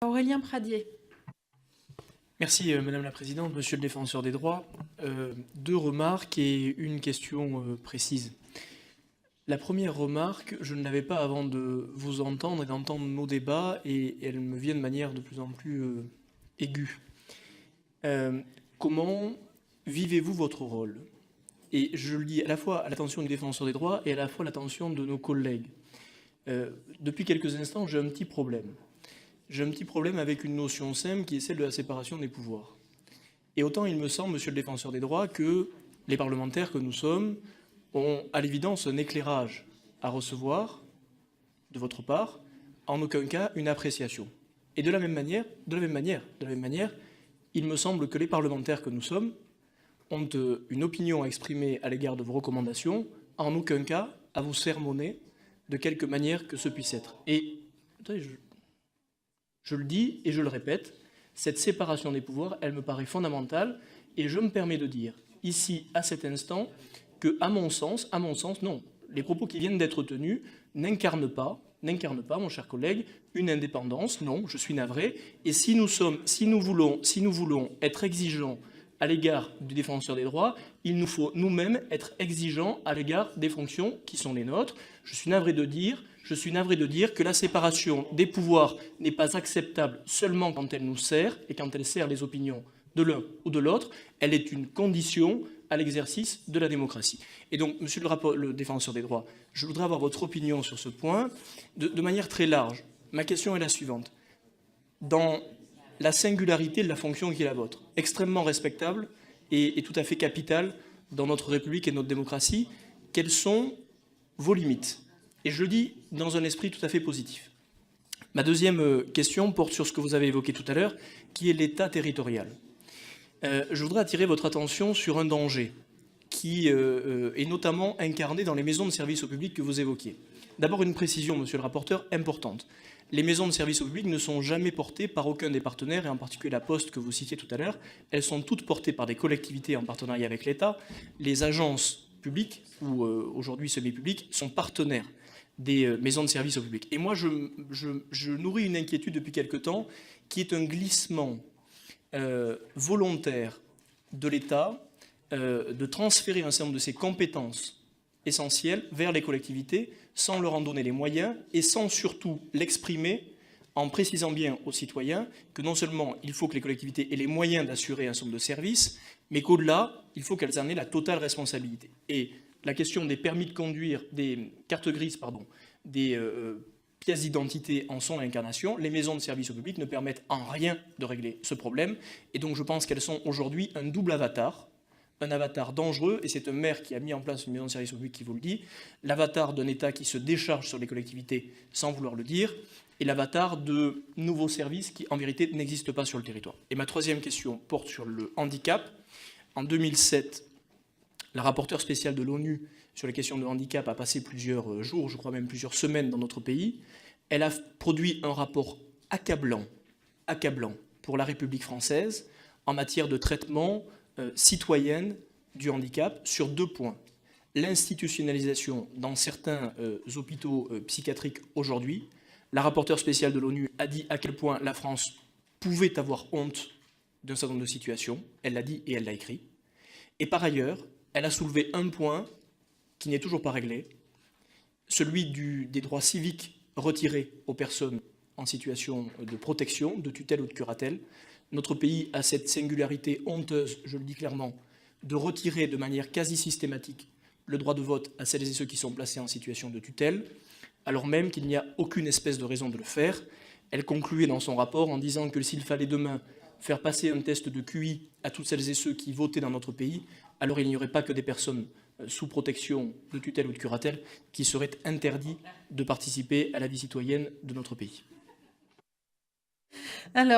Aurélien Pradier. Merci Madame la Présidente, Monsieur le Défenseur des droits. Deux remarques et une question précise. La première remarque, je ne l'avais pas avant de vous entendre et d'entendre nos débats, et elle me vient de manière de plus en plus aiguë. Comment vivez-vous votre rôle? Et je le dis à la fois à l'attention du Défenseur des droits et à la fois à l'attention de nos collègues. Depuis quelques instants, j'ai un petit problème. J'ai un petit problème avec une notion simple qui est celle de la séparation des pouvoirs. Et autant il me semble, Monsieur le Défenseur des droits, que les parlementaires que nous sommes ont à l'évidence un éclairage à recevoir de votre part, en aucun cas une appréciation. Et de la même manière, il me semble que les parlementaires que nous sommes ont une opinion à exprimer à l'égard de vos recommandations, en aucun cas à vous sermonner de quelque manière que ce puisse être. Et je le dis et je le répète, cette séparation des pouvoirs, elle me paraît fondamentale, et je me permets de dire ici, à cet instant, que, à mon sens, non, les propos qui viennent d'être tenus n'incarnent pas, mon cher collègue, une indépendance, non, je suis navré, et si nous voulons être exigeants à l'égard du Défenseur des droits, il nous faut nous-mêmes être exigeants à l'égard des fonctions qui sont les nôtres. Je suis navré de dire que la séparation des pouvoirs n'est pas acceptable seulement quand elle nous sert et quand elle sert les opinions de l'un ou de l'autre. Elle est une condition à l'exercice de la démocratie. Et donc, Monsieur le Défenseur des droits, je voudrais avoir votre opinion sur ce point de manière très large. Ma question est la suivante. Dans la singularité de la fonction qui est la vôtre, extrêmement respectable et tout à fait capitale dans notre République et notre démocratie, quelles sont vos limites? Et je le dis dans un esprit tout à fait positif. Ma deuxième question porte sur ce que vous avez évoqué tout à l'heure, qui est l'État territorial. Je voudrais attirer votre attention sur un danger qui est notamment incarné dans les maisons de services au public que vous évoquiez. D'abord, une précision, monsieur le rapporteur, importante. Les maisons de services au public ne sont jamais portées par aucun des partenaires, et en particulier la Poste que vous citiez tout à l'heure. Elles sont toutes portées par des collectivités en partenariat avec l'État. Les agences publiques, ou aujourd'hui semi-publiques, sont partenaires des maisons de services au public. Et moi, je nourris une inquiétude depuis quelque temps, qui est un glissement volontaire de l'État de transférer un certain nombre de ses compétences essentielles vers les collectivités sans leur en donner les moyens et sans surtout l'exprimer en précisant bien aux citoyens que non seulement il faut que les collectivités aient les moyens d'assurer un certain nombre de services, mais qu'au-delà, il faut qu'elles en aient la totale responsabilité. Et la question des permis de conduire, des cartes grises, des pièces d'identité en sont l'incarnation. Les maisons de services au public ne permettent en rien de régler ce problème. Et donc je pense qu'elles sont aujourd'hui un double avatar, un avatar dangereux, et c'est un maire qui a mis en place une maison de service au public qui vous le dit, l'avatar d'un État qui se décharge sur les collectivités sans vouloir le dire, et l'avatar de nouveaux services qui, en vérité, n'existent pas sur le territoire. Et ma troisième question porte sur le handicap. En 2007, la rapporteure spéciale de l'ONU sur les questions de handicap a passé plusieurs jours, je crois même plusieurs semaines dans notre pays. Elle a produit un rapport accablant pour la République française en matière de traitement citoyenne du handicap sur deux points. L'institutionnalisation dans certains hôpitaux psychiatriques aujourd'hui. La rapporteure spéciale de l'ONU a dit à quel point la France pouvait avoir honte d'un certain nombre de situations. Elle l'a dit et elle l'a écrit. Et par ailleurs, elle a soulevé un point qui n'est toujours pas réglé, celui des droits civiques retirés aux personnes en situation de protection, de tutelle ou de curatelle. Notre pays a cette singularité honteuse, je le dis clairement, de retirer de manière quasi systématique le droit de vote à celles et ceux qui sont placés en situation de tutelle, alors même qu'il n'y a aucune espèce de raison de le faire. Elle concluait dans son rapport en disant que s'il fallait demain faire passer un test de QI à toutes celles et ceux qui votaient dans notre pays, alors il n'y aurait pas que des personnes sous protection de tutelle ou de curatelle qui seraient interdits de participer à la vie citoyenne de notre pays. Alors,